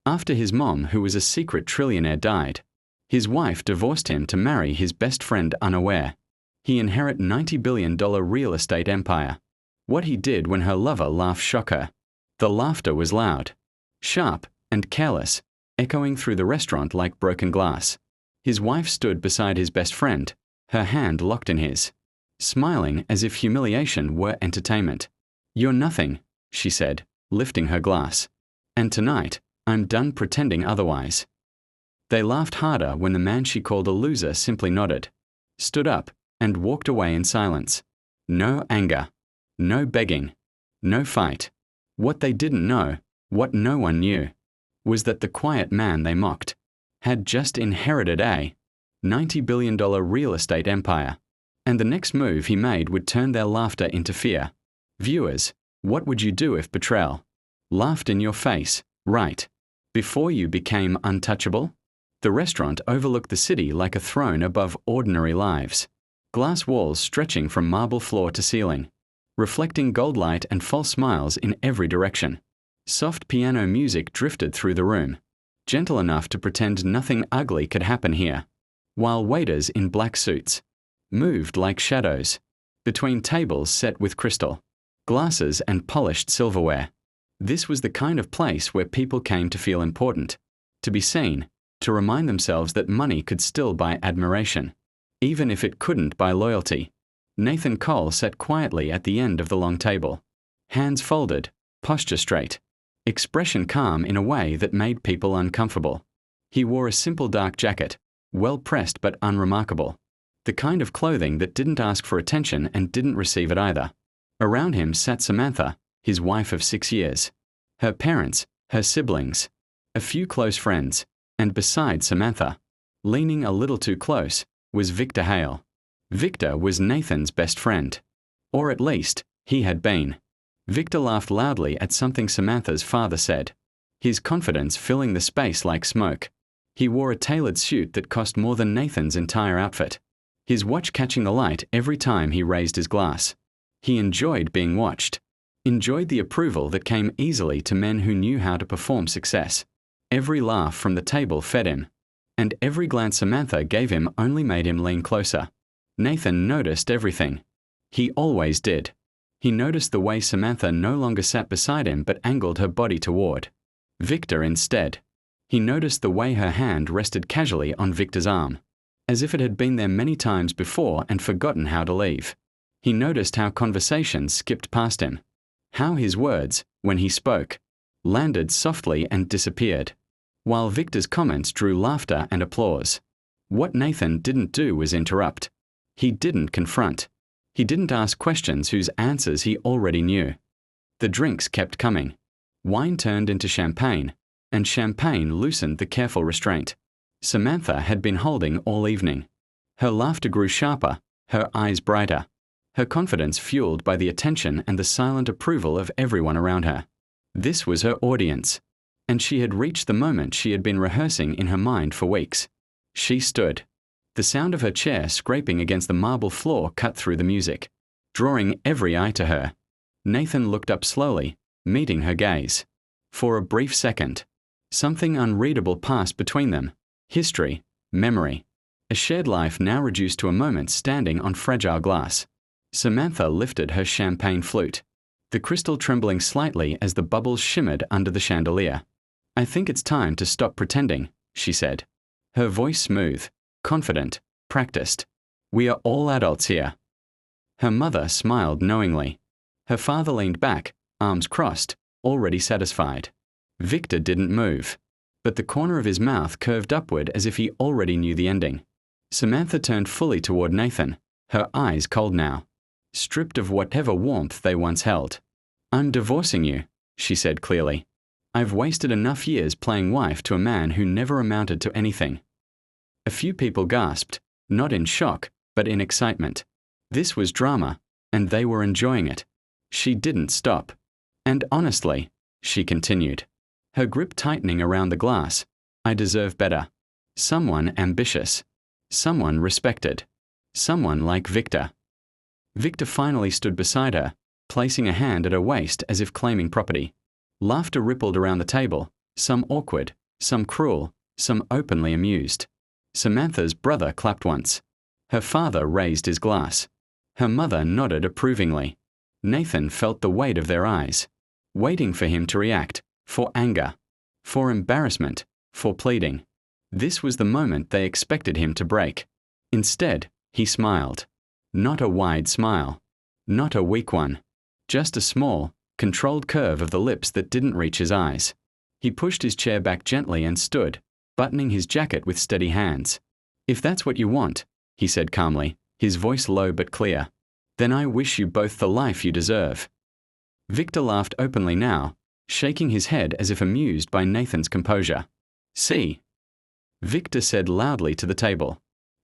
After his mom, who was a secret trillionaire, died, his wife divorced him to marry his best friend unaware. He inherit $90 billion real estate empire. What he did when her lover laughed shocked her. The laughter was loud, sharp, and careless, echoing through the restaurant like broken glass. His wife stood beside his best friend, her hand locked in his, smiling as if humiliation were entertainment. "You're nothing," she said, lifting her glass. "And tonight, I'm done pretending otherwise." They laughed harder when the man she called a loser simply nodded, stood up, and walked away in silence. No anger, no begging, no fight. What they didn't know, what no one knew, was that the quiet man they mocked had just inherited a $90 billion real estate empire, and the next move he made would turn their laughter into fear. Viewers, what would you do if betrayal laughed in your face, right before you became untouchable? The restaurant overlooked the city like a throne above ordinary lives. Glass walls stretching from marble floor to ceiling, reflecting gold light and false smiles in every direction. Soft piano music drifted through the room, gentle enough to pretend nothing ugly could happen here, while waiters in black suits moved like shadows between tables set with crystal, glasses and polished silverware. This was the kind of place where people came to feel important, to be seen, to remind themselves that money could still buy admiration, even if it couldn't buy loyalty. Nathan Cole sat quietly at the end of the long table, hands folded, posture straight, expression calm in a way that made people uncomfortable. He wore a simple dark jacket, well pressed but unremarkable, the kind of clothing that didn't ask for attention and didn't receive it either. Around him sat Samantha, his wife of 6 years, her parents, her siblings, a few close friends, and beside Samantha, leaning a little too close, was Victor Hale. Victor was Nathan's best friend. Or at least, he had been. Victor laughed loudly at something Samantha's father said, his confidence filling the space like smoke. He wore a tailored suit that cost more than Nathan's entire outfit, his watch catching the light every time he raised his glass. He enjoyed being watched, enjoyed the approval that came easily to men who knew how to perform success. Every laugh from the table fed him, and every glance Samantha gave him only made him lean closer. Nathan noticed everything. He always did. He noticed the way Samantha no longer sat beside him but angled her body toward Victor instead. He noticed the way her hand rested casually on Victor's arm, as if it had been there many times before and forgotten how to leave. He noticed how conversations skipped past him, how his words, when he spoke, landed softly and disappeared, while Victor's comments drew laughter and applause. What Nathan didn't do was interrupt. He didn't confront. He didn't ask questions whose answers he already knew. The drinks kept coming. Wine turned into champagne, and champagne loosened the careful restraint Samantha had been holding all evening. Her laughter grew sharper, her eyes brighter, her confidence fueled by the attention and the silent approval of everyone around her. This was her audience, and she had reached the moment she had been rehearsing in her mind for weeks. She stood. The sound of her chair scraping against the marble floor cut through the music, drawing every eye to her. Nathan looked up slowly, meeting her gaze. For a brief second, something unreadable passed between them. History, memory, a shared life now reduced to a moment standing on fragile glass. Samantha lifted her champagne flute, the crystal trembling slightly as the bubbles shimmered under the chandelier. "I think it's time to stop pretending," she said, her voice smooth, confident, practiced. "We are all adults here." Her mother smiled knowingly. Her father leaned back, arms crossed, already satisfied. Victor didn't move, but the corner of his mouth curved upward as if he already knew the ending. Samantha turned fully toward Nathan, her eyes cold now, stripped of whatever warmth they once held. "I'm divorcing you," she said clearly. "I've wasted enough years playing wife to a man who never amounted to anything." A few people gasped, not in shock, but in excitement. This was drama, and they were enjoying it. She didn't stop. "And honestly," she continued, her grip tightening around the glass, "I deserve better. Someone ambitious. Someone respected. Someone like Victor." Victor finally stood beside her, placing a hand at her waist as if claiming property. Laughter rippled around the table, some awkward, some cruel, some openly amused. Samantha's brother clapped once. Her father raised his glass. Her mother nodded approvingly. Nathan felt the weight of their eyes, waiting for him to react, for anger, for embarrassment, for pleading. This was the moment they expected him to break. Instead, he smiled. Not a wide smile. Not a weak one. Just a small, controlled curve of the lips that didn't reach his eyes. He pushed his chair back gently and stood, buttoning his jacket with steady hands. "If that's what you want," he said calmly, his voice low but clear, "then I wish you both the life you deserve." Victor laughed openly now, shaking his head as if amused by Nathan's composure. "See," Victor said loudly to the table.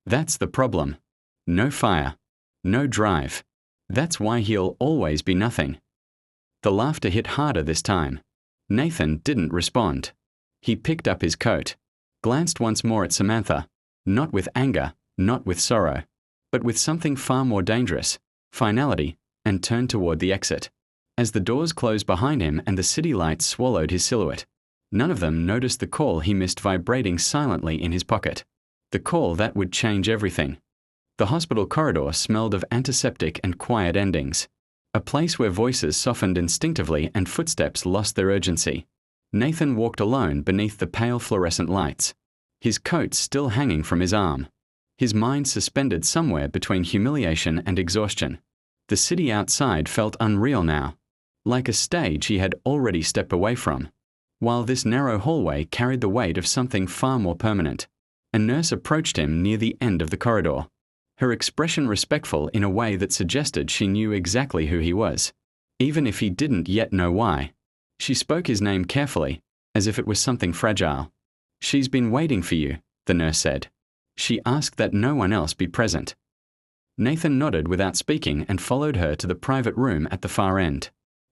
"That's the problem. No fire. No drive. That's why he'll always be nothing." The laughter hit harder this time. Nathan didn't respond. He picked up his coat, glanced once more at Samantha, not with anger, not with sorrow, but with something far more dangerous, finality, and turned toward the exit. As the doors closed behind him and the city lights swallowed his silhouette, none of them noticed the call he missed vibrating silently in his pocket. The call that would change everything. The hospital corridor smelled of antiseptic and quiet endings. A place where voices softened instinctively and footsteps lost their urgency. Nathan walked alone beneath the pale fluorescent lights, his coat still hanging from his arm, his mind suspended somewhere between humiliation and exhaustion. The city outside felt unreal now, like a stage he had already stepped away from, while this narrow hallway carried the weight of something far more permanent. A nurse approached him near the end of the corridor, her expression respectful in a way that suggested she knew exactly who he was, even if he didn't yet know why. She spoke his name carefully, as if it was something fragile. "She's been waiting for you," the nurse said. "She asked that no one else be present." Nathan nodded without speaking and followed her to the private room at the far end,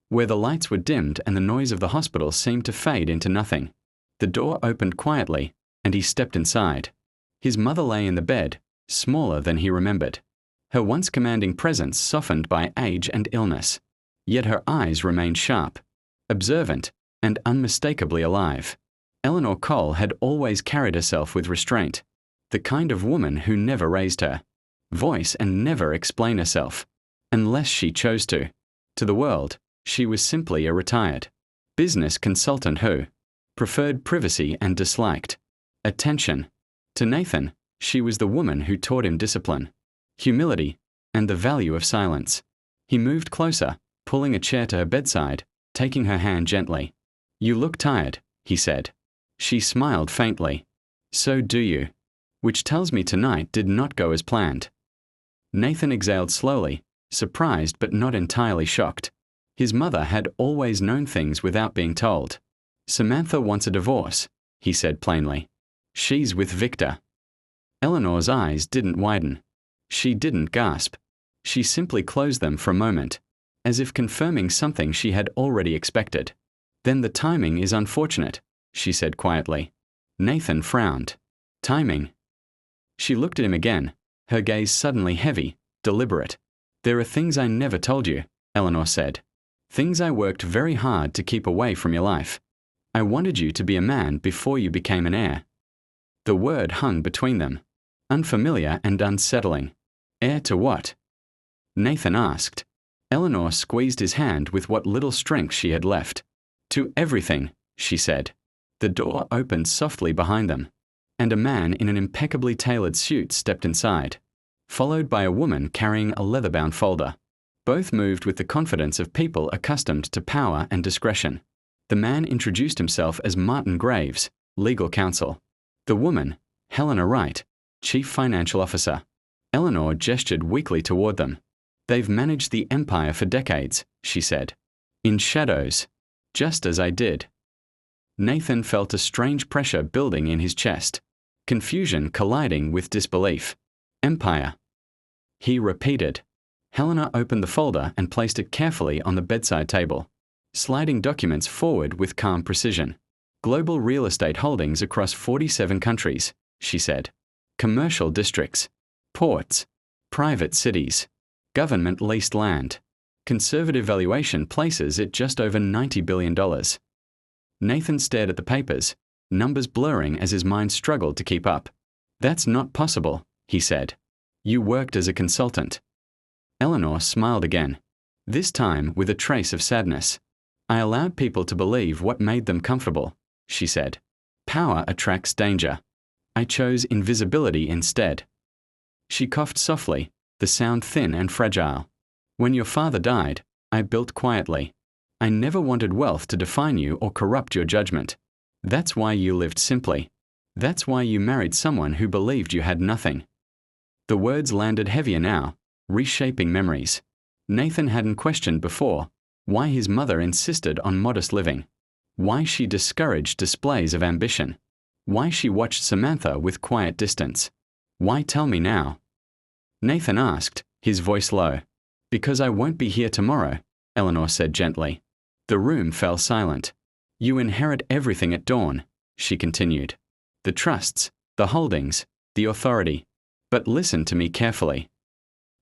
where the lights were dimmed and the noise of the hospital seemed to fade into nothing. The door opened quietly, and he stepped inside. His mother lay in the bed, smaller than he remembered, her once commanding presence softened by age and illness. Yet her eyes remained sharp, observant, and unmistakably alive. Eleanor Cole had always carried herself with restraint, the kind of woman who never raised her voice and never explained herself, unless she chose to. To the world, she was simply a retired business consultant who preferred privacy and disliked attention. To Nathan, she was the woman who taught him discipline, humility, and the value of silence. He moved closer, pulling a chair to her bedside, taking her hand gently. "You look tired," he said. She smiled faintly. "So do you." Which tells me tonight did not go as planned. Nathan exhaled slowly, surprised but not entirely shocked. His mother had always known things without being told. "Samantha wants a divorce," he said plainly. "She's with Victor." Eleanor's eyes didn't widen. She didn't gasp. She simply closed them for a moment, as if confirming something she had already expected. "Then the timing is unfortunate," she said quietly. Nathan frowned. "Timing?" She looked at him again, her gaze suddenly heavy, deliberate. "There are things I never told you," Eleanor said. "Things I worked very hard to keep away from your life. I wanted you to be a man before you became an heir." The word hung between them, unfamiliar and unsettling. Heir to what? Nathan asked. Eleanor squeezed his hand with what little strength she had left. "To everything," she said. The door opened softly behind them, and a man in an impeccably tailored suit stepped inside, followed by a woman carrying a leather-bound folder. Both moved with the confidence of people accustomed to power and discretion. The man introduced himself as Martin Graves, legal counsel. The woman, Helena Wright, chief financial officer. Eleanor gestured weakly toward them. "They've managed the empire for decades," she said. "In shadows, just as I did." Nathan felt a strange pressure building in his chest, confusion colliding with disbelief. "Empire," he repeated. Helena opened the folder and placed it carefully on the bedside table, sliding documents forward with calm precision. "Global real estate holdings across 47 countries," she said. "Commercial districts, ports, private cities, government-leased land. Conservative valuation places it just over $90 billion. Nathan stared at the papers, numbers blurring as his mind struggled to keep up. "That's not possible," he said. "You worked as a consultant." Eleanor smiled again, this time with a trace of sadness. "I allowed people to believe what made them comfortable," she said. "Power attracts danger. I chose invisibility instead." She coughed softly, the sound thin and fragile. "When your father died, I built quietly. I never wanted wealth to define you or corrupt your judgment. That's why you lived simply. That's why you married someone who believed you had nothing." The words landed heavier now, reshaping memories. Nathan hadn't questioned before why his mother insisted on modest living, why she discouraged displays of ambition, why she watched Samantha with quiet distance. "Why tell me now?" Nathan asked, his voice low. "Because I won't be here tomorrow," Eleanor said gently. The room fell silent. "You inherit everything at dawn," she continued. "The trusts, the holdings, the authority. But listen to me carefully."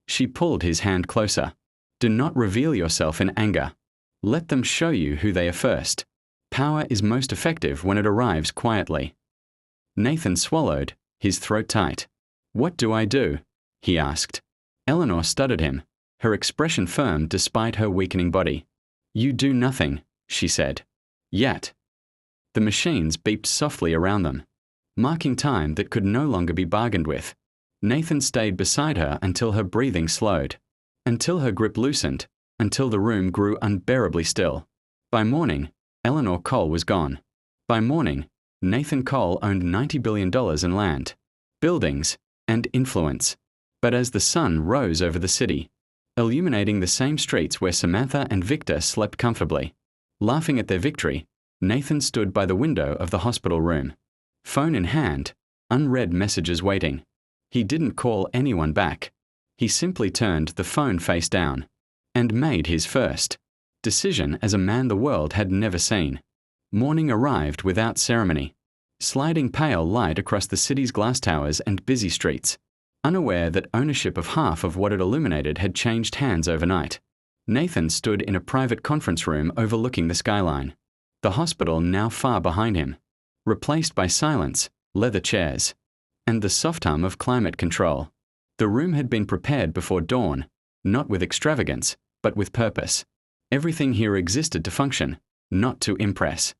She pulled his hand closer. "Do not reveal yourself in anger. Let them show you who they are first. Power is most effective when it arrives quietly." Nathan swallowed, his throat tight. "What do I do?" he asked. Eleanor studied him, her expression firm despite her weakening body. "You do nothing," she said. "Yet." The machines beeped softly around them, marking time that could no longer be bargained with. Nathan stayed beside her until her breathing slowed, until her grip loosened, until the room grew unbearably still. By morning, Eleanor Cole was gone. By morning, Nathan Cole owned $90 billion in land, buildings, and influence. But as the sun rose over the city, illuminating the same streets where Samantha and Victor slept comfortably, laughing at their victory, Nathan stood by the window of the hospital room, phone in hand, unread messages waiting. He didn't call anyone back. He simply turned the phone face down and made his first decision as a man the world had never seen. Morning arrived without ceremony, sliding pale light across the city's glass towers and busy streets, unaware that ownership of half of what it illuminated had changed hands overnight. Nathan stood in a private conference room overlooking the skyline, the hospital now far behind him, replaced by silence, leather chairs, and the soft hum of climate control. The room had been prepared before dawn, not with extravagance, but with purpose. Everything here existed to function, not to impress.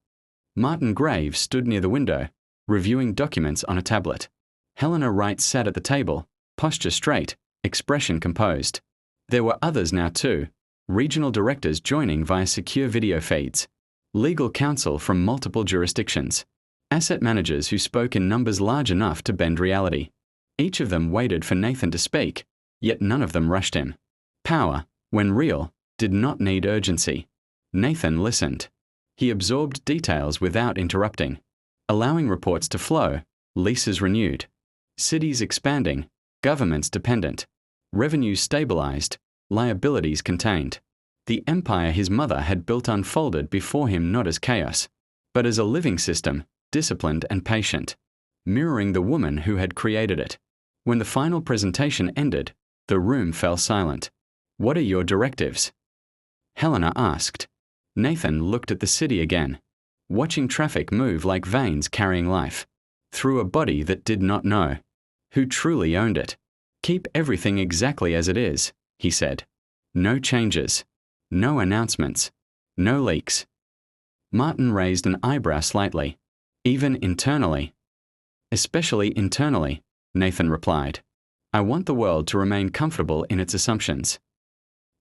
Martin Graves stood near the window, reviewing documents on a tablet. Helena Wright sat at the table, posture straight, expression composed. There were others now too, regional directors joining via secure video feeds, legal counsel from multiple jurisdictions, asset managers who spoke in numbers large enough to bend reality. Each of them waited for Nathan to speak, yet none of them rushed him. Power, when real, did not need urgency. Nathan listened. He absorbed details without interrupting, allowing reports to flow, leases renewed, cities expanding, governments dependent, revenues stabilized, liabilities contained. The empire his mother had built unfolded before him not as chaos, but as a living system, disciplined and patient, mirroring the woman who had created it. When the final presentation ended, the room fell silent. "What are your directives?" Helena asked. Nathan looked at the city again, watching traffic move like veins carrying life, through a body that did not know who truly owned it. "Keep everything exactly as it is," he said. "No changes. No announcements. No leaks." Martin raised an eyebrow slightly. "Even internally?" "Especially internally," Nathan replied. "I want the world to remain comfortable in its assumptions."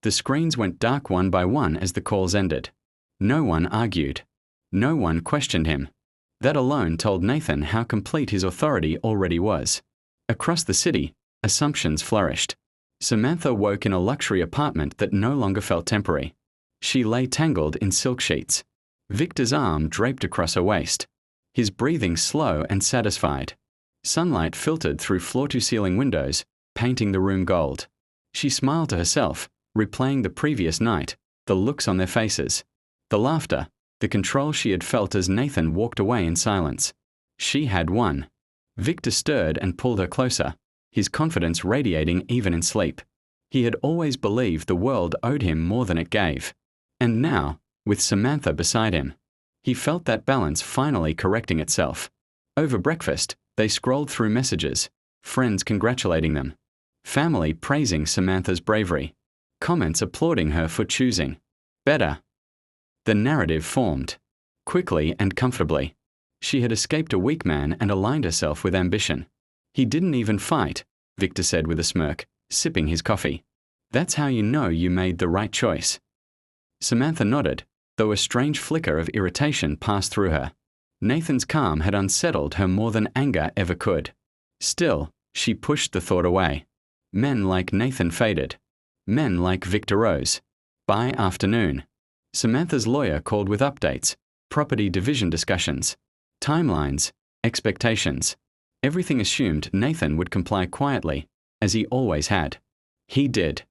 The screens went dark one by one as the calls ended. No one argued. No one questioned him. That alone told Nathan how complete his authority already was. Across the city, assumptions flourished. Samantha woke in a luxury apartment that no longer felt temporary. She lay tangled in silk sheets, Victor's arm draped across her waist, his breathing slow and satisfied. Sunlight filtered through floor-to-ceiling windows, painting the room gold. She smiled to herself, replaying the previous night, the looks on their faces, the laughter, the control she had felt as Nathan walked away in silence. She had won. Victor stirred and pulled her closer, his confidence radiating even in sleep. He had always believed the world owed him more than it gave. And now, with Samantha beside him, He felt that balance finally correcting itself. Over breakfast, they scrolled through messages, friends congratulating them, family praising Samantha's bravery, comments applauding her for choosing better. The narrative formed. Quickly and comfortably. She had escaped a weak man and aligned herself with ambition. He didn't even fight, Victor said with a smirk, sipping his coffee. That's how you know you made the right choice. Samantha nodded, though a strange flicker of irritation passed through her. Nathan's calm had unsettled her more than anger ever could. Still, she pushed the thought away. Men like Nathan faded. Men like Victor rose. By afternoon, Samantha's lawyer called with updates, property division discussions, timelines, expectations. Everything assumed Nathan would comply quietly, as he always had. He did.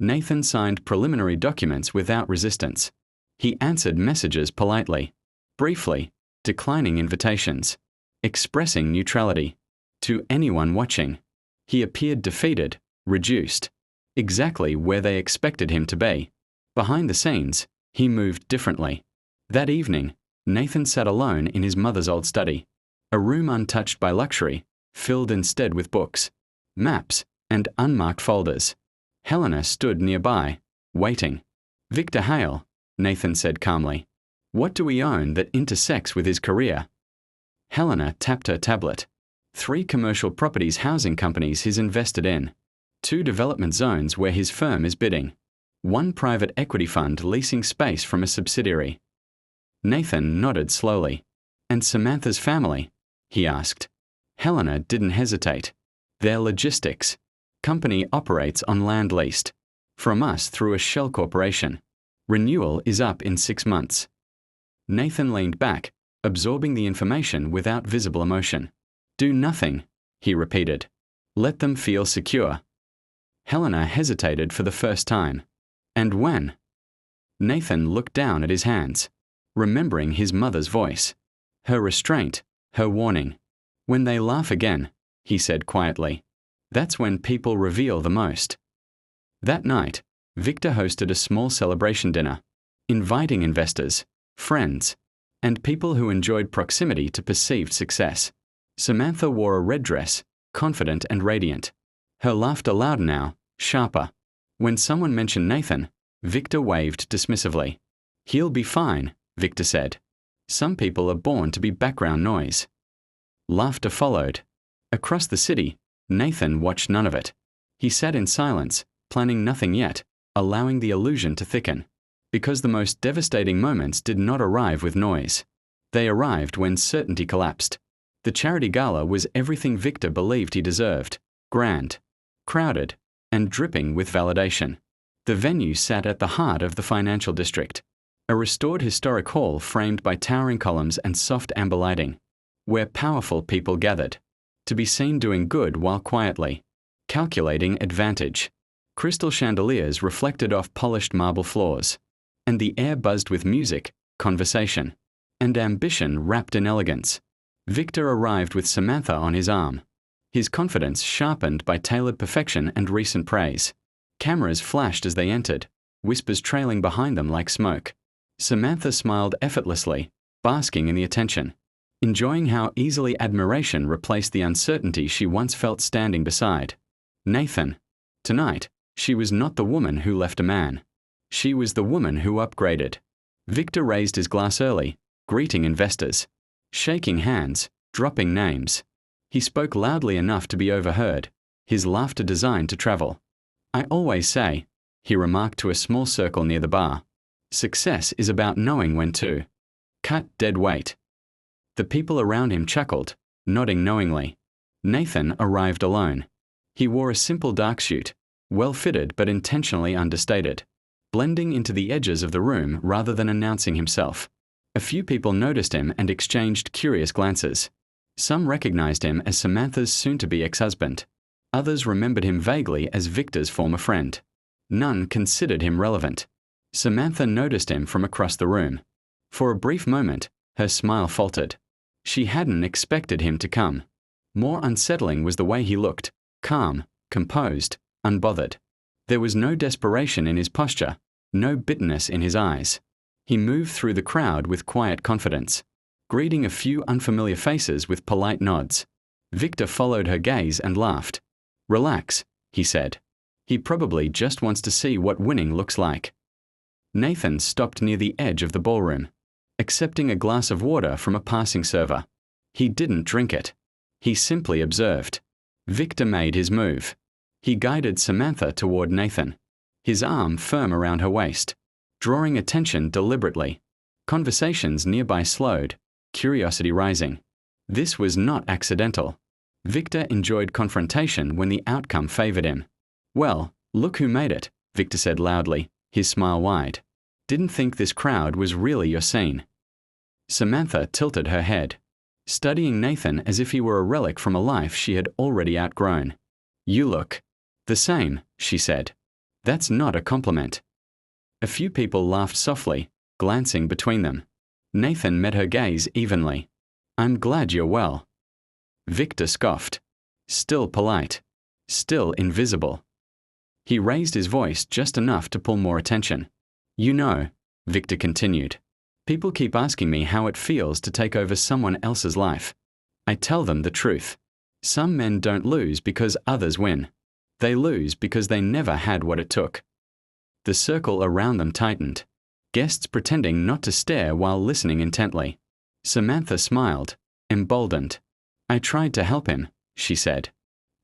Nathan signed preliminary documents without resistance. He answered messages politely, briefly, declining invitations, expressing neutrality. To anyone watching, he appeared defeated, reduced, exactly where they expected him to be. Behind the scenes, he moved differently. That evening, Nathan sat alone in his mother's old study, a room untouched by luxury, filled instead with books, maps, and unmarked folders. Helena stood nearby, waiting. Victor Hale, Nathan said calmly. What do we own that intersects with his career? Helena tapped her tablet. 3 commercial properties housing companies he's invested in. 2 development zones where his firm is bidding. 1 private equity fund leasing space from a subsidiary. Nathan nodded slowly. And Samantha's family? He asked. Helena didn't hesitate. Their logistics. Company operates on land leased. From us through a shell corporation. Renewal is up in 6 months. Nathan leaned back, absorbing the information without visible emotion. Do nothing, he repeated. Let them feel secure. Helena hesitated for the first time. And when? Nathan looked down at his hands, remembering his mother's voice. Her restraint, her warning. When they laugh again, he said quietly. That's when people reveal the most. That night, Victor hosted a small celebration dinner, inviting investors, friends, and people who enjoyed proximity to perceived success. Samantha wore a red dress, confident and radiant. Her laughter louder now, sharper. When someone mentioned Nathan, Victor waved dismissively. He'll be fine, Victor said. Some people are born to be background noise. Laughter followed. Across the city, Nathan watched none of it. He sat in silence, planning nothing yet, allowing the illusion to thicken. Because the most devastating moments did not arrive with noise. They arrived when certainty collapsed. The charity gala was everything Victor believed he deserved. Grand, crowded, and dripping with validation. The venue sat at the heart of the financial district. A restored historic hall framed by towering columns and soft amber lighting. Where powerful people gathered. To be seen doing good while quietly. Calculating advantage. Crystal chandeliers reflected off polished marble floors. And the air buzzed with music, conversation, and ambition wrapped in elegance. Victor arrived with Samantha on his arm. His confidence sharpened by tailored perfection and recent praise. Cameras flashed as they entered, whispers trailing behind them like smoke. Samantha smiled effortlessly, basking in the attention, enjoying how easily admiration replaced the uncertainty she once felt standing beside. Nathan. Tonight, she was not the woman who left a man. She was the woman who upgraded. Victor raised his glass early, greeting investors, shaking hands, dropping names. He spoke loudly enough to be overheard, his laughter designed to travel. I always say, he remarked to a small circle near the bar, success is about knowing when to cut dead weight. The people around him chuckled, nodding knowingly. Nathan arrived alone. He wore a simple dark suit, well-fitted but intentionally understated, blending into the edges of the room rather than announcing himself. A few people noticed him and exchanged curious glances. Some recognized him as Samantha's soon-to-be ex-husband. Others remembered him vaguely as Victor's former friend. None considered him relevant. Samantha noticed him from across the room. For a brief moment, her smile faltered. She hadn't expected him to come. More unsettling was the way he looked, calm, composed, unbothered. There was no desperation in his posture, no bitterness in his eyes. He moved through the crowd with quiet confidence, greeting a few unfamiliar faces with polite nods. Victor followed her gaze and laughed. "Relax," he said. "He probably just wants to see what winning looks like." Nathan stopped near the edge of the ballroom, accepting a glass of water from a passing server. He didn't drink it. He simply observed. Victor made his move. He guided Samantha toward Nathan, his arm firm around her waist, drawing attention deliberately. Conversations nearby slowed, curiosity rising. This was not accidental. Victor enjoyed confrontation when the outcome favored him. "Well, look who made it," Victor said loudly, his smile wide. "Didn't think this crowd was really your scene." Samantha tilted her head, studying Nathan as if he were a relic from a life she had already outgrown. "You look the same," she said. "That's not a compliment." A few people laughed softly, glancing between them. Nathan met her gaze evenly. "I'm glad you're well." Victor scoffed. Still polite. Still invisible. He raised his voice just enough to pull more attention. "You know," Victor continued, "people keep asking me how it feels to take over someone else's life. I tell them the truth. Some men don't lose because others win. They lose because they never had what it took." The circle around them tightened, guests pretending not to stare while listening intently. Samantha smiled, emboldened. "I tried to help him," she said.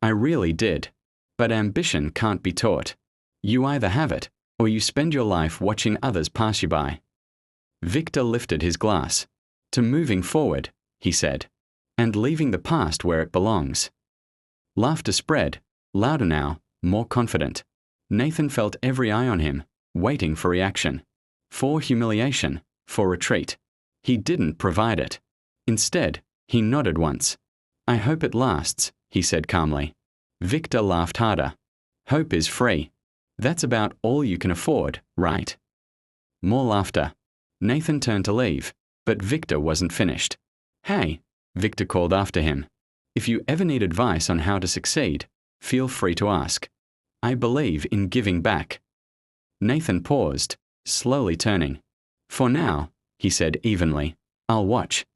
"I really did. But ambition can't be taught. You either have it, or you spend your life watching others pass you by." Victor lifted his glass. "To moving forward," he said, "and leaving the past where it belongs." Laughter spread, louder now, more confident. Nathan felt every eye on him, waiting for reaction. For humiliation, for retreat. He didn't provide it. Instead, he nodded once. "I hope it lasts," he said calmly. Victor laughed harder. "Hope is free. That's about all you can afford, right?" More laughter. Nathan turned to leave, but Victor wasn't finished. "Hey," Victor called after him. "If you ever need advice on how to succeed, feel free to ask. I believe in giving back." Nathan paused, slowly turning. "For now," he said evenly, "I'll watch."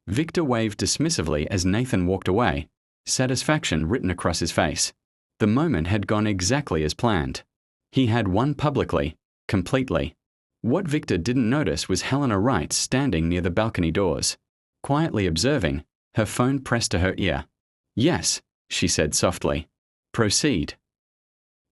Victor waved dismissively as Nathan walked away, satisfaction written across his face. The moment had gone exactly as planned. He had won publicly, completely. What Victor didn't notice was Helena Wright standing near the balcony doors, quietly observing, her phone pressed to her ear. "Yes," she said softly. "Proceed."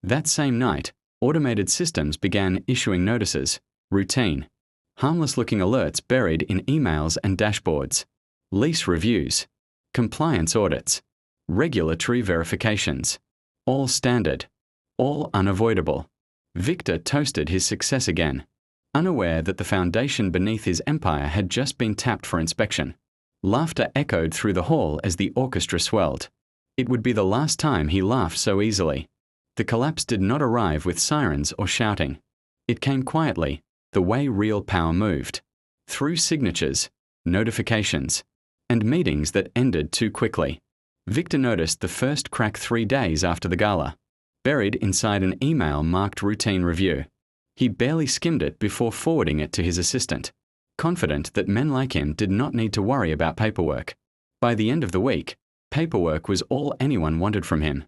That same night, automated systems began issuing notices, routine, harmless-looking alerts buried in emails and dashboards, lease reviews, compliance audits, regulatory verifications, all standard, all unavoidable. Victor toasted his success again, unaware that the foundation beneath his empire had just been tapped for inspection. Laughter echoed through the hall as the orchestra swelled. It would be the last time he laughed so easily. The collapse did not arrive with sirens or shouting. It came quietly, the way real power moved. Through signatures, notifications, and meetings that ended too quickly. Victor noticed the first crack 3 days after the gala, buried inside an email marked routine review. He barely skimmed it before forwarding it to his assistant, confident that men like him did not need to worry about paperwork. By the end of the week, paperwork was all anyone wanted from him.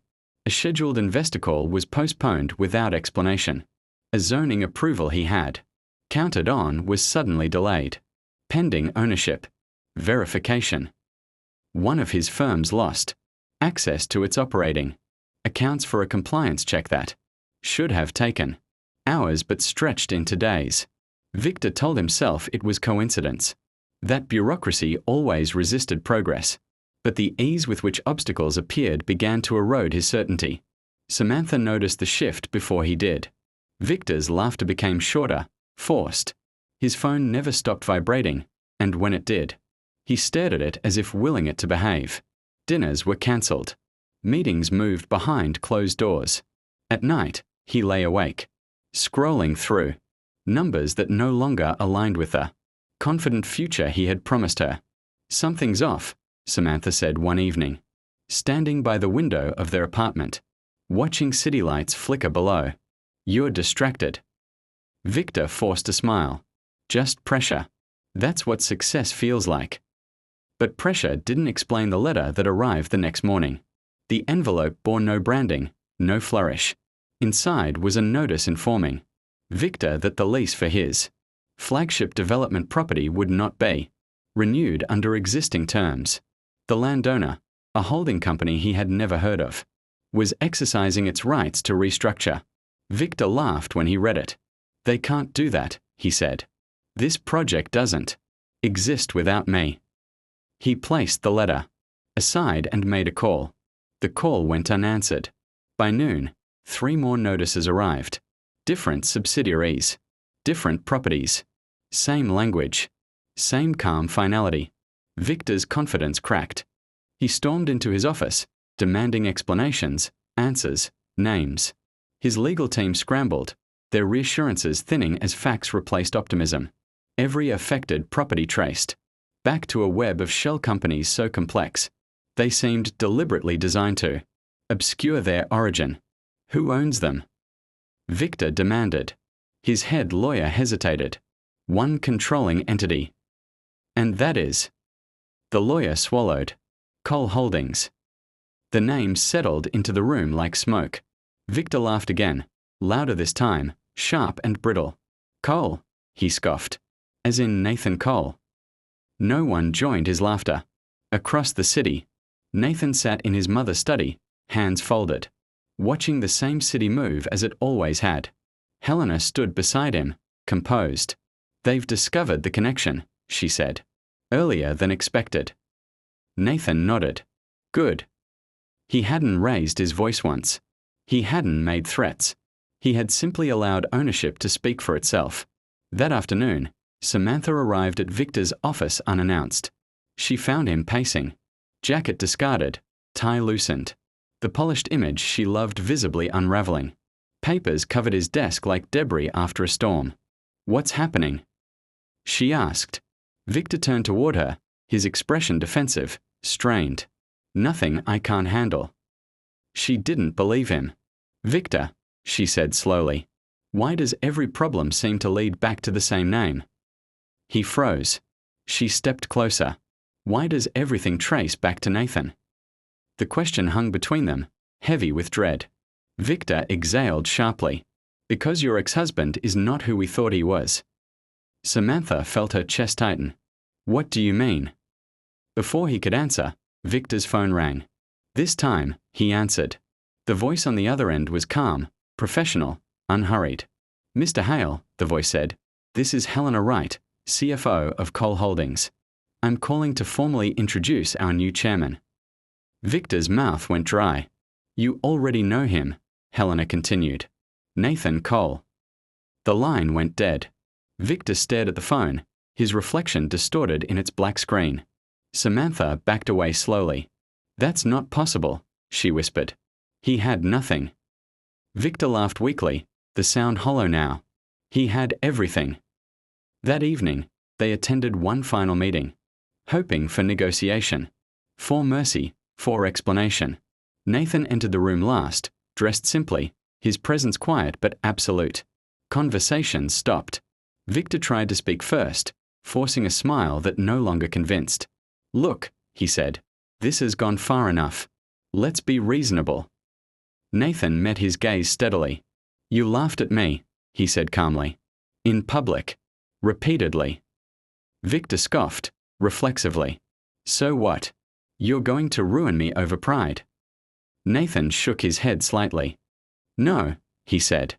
A scheduled investor call was postponed without explanation. A zoning approval he had, counted on, was suddenly delayed. Pending ownership. Verification. One of his firms lost access to its operating accounts for a compliance check that should have taken hours but stretched into days. Victor told himself it was coincidence, that bureaucracy always resisted progress. But the ease with which obstacles appeared began to erode his certainty. Samantha noticed the shift before he did. Victor's laughter became shorter, forced. His phone never stopped vibrating, and when it did, he stared at it as if willing it to behave. Dinners were cancelled. Meetings moved behind closed doors. At night, he lay awake, scrolling through numbers that no longer aligned with the confident future he had promised her. "Something's off," Samantha said one evening, standing by the window of their apartment, watching city lights flicker below. "You're distracted." Victor forced a smile. Just pressure. That's what success feels like. But pressure didn't explain the letter that arrived the next morning. The envelope bore no branding, no flourish. Inside was a notice informing Victor that the lease for his flagship development property would not be renewed under existing terms. The landowner, a holding company he had never heard of, was exercising its rights to restructure. Victor laughed when he read it. They can't do that, he said. This project doesn't exist without me. He placed the letter aside and made a call. The call went unanswered. By noon, 3 more notices arrived. Different subsidiaries, different properties, same language, same calm finality. Victor's confidence cracked. He stormed into his office, demanding explanations, answers, names. His legal team scrambled, their reassurances thinning as facts replaced optimism. Every affected property traced back to a web of shell companies so complex, they seemed deliberately designed to obscure their origin. Who owns them? Victor demanded. His head lawyer hesitated. One controlling entity. And that is. The lawyer swallowed. Cole Holdings. The name settled into the room like smoke. Victor laughed again, louder this time, sharp and brittle. Cole, he scoffed. As in Nathan Cole. No one joined his laughter. Across the city, Nathan sat in his mother's study, hands folded, watching the same city move as it always had. Helena stood beside him, composed. They've discovered the connection, she said. Earlier than expected. Nathan nodded. Good. He hadn't raised his voice once. He hadn't made threats. He had simply allowed ownership to speak for itself. That afternoon, Samantha arrived at Victor's office unannounced. She found him pacing. Jacket discarded, tie loosened. The polished image she loved visibly unraveling. Papers covered his desk like debris after a storm. What's happening? She asked. Victor turned toward her, his expression defensive, strained. Nothing I can't handle. She didn't believe him. Victor, she said slowly. Why does every problem seem to lead back to the same name? He froze. She stepped closer. Why does everything trace back to Nathan? The question hung between them, heavy with dread. Victor exhaled sharply. Because your ex-husband is not who we thought he was. Samantha felt her chest tighten. What do you mean? Before he could answer, Victor's phone rang. This time, he answered. The voice on the other end was calm, professional, unhurried. Mr. Hale, the voice said, this is Helena Wright, CFO of Cole Holdings. I'm calling to formally introduce our new chairman. Victor's mouth went dry. You already know him, Helena continued. Nathan Cole. The line went dead. Victor stared at the phone, his reflection distorted in its black screen. Samantha backed away slowly. That's not possible, she whispered. He had nothing. Victor laughed weakly, the sound hollow now. He had everything. That evening, they attended one final meeting, hoping for negotiation, for mercy, for explanation. Nathan entered the room last, dressed simply, his presence quiet but absolute. Conversation stopped. Victor tried to speak first, forcing a smile that no longer convinced. Look, he said, this has gone far enough. Let's be reasonable. Nathan met his gaze steadily. You laughed at me, he said calmly. In public. Repeatedly. Victor scoffed, reflexively. So what? You're going to ruin me over pride. Nathan shook his head slightly. No, he said.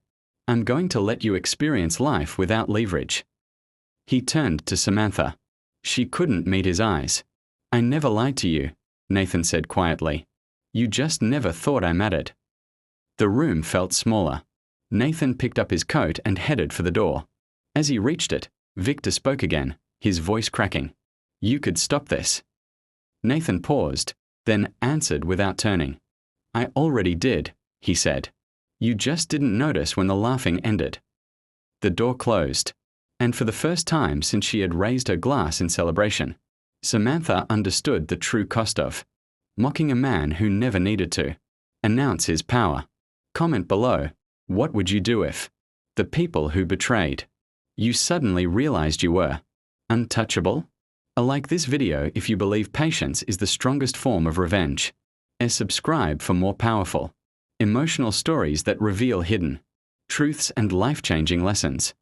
I'm going to let you experience life without leverage. He turned to Samantha. She couldn't meet his eyes. I never lied to you, Nathan said quietly. You just never thought I mattered. The room felt smaller. Nathan picked up his coat and headed for the door. As he reached it, Victor spoke again, his voice cracking. You could stop this. Nathan paused, then answered without turning. I already did, he said. You just didn't notice when the laughing ended. The door closed, and for the first time since she had raised her glass in celebration, Samantha understood the true cost of mocking a man who never needed to announce his power. Comment below, what would you do if the people who betrayed You suddenly realized you were untouchable? Like this video if you believe patience is the strongest form of revenge. Subscribe for more powerful, emotional stories that reveal hidden truths and life-changing lessons.